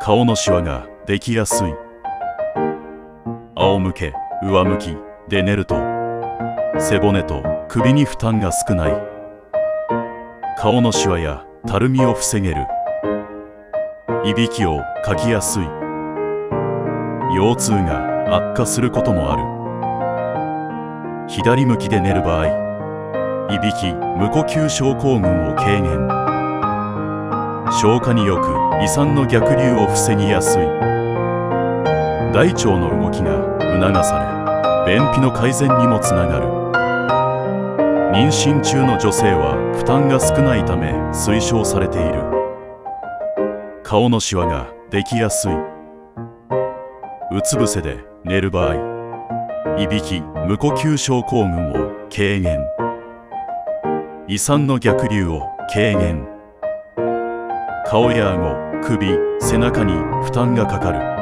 顔のシワができやすい。仰向け、上向きで寝ると背骨と首に負担が少ない。顔のシワやたるみを防げる。いびきをかきやすい。腰痛が悪化することもある。左向きで寝る場合、いびき無呼吸症候群を軽減。消化によく胃酸の逆流を防ぎやすい。大腸の動きが促され、便秘の改善にもつながる。妊娠中の女性は負担が少ないため推奨されている。顔のシワができやすい。うつ伏せで寝る場合、いびき無呼吸症候群を軽減。胃酸の逆流を軽減。顔や顎、首、背中に負担がかかる。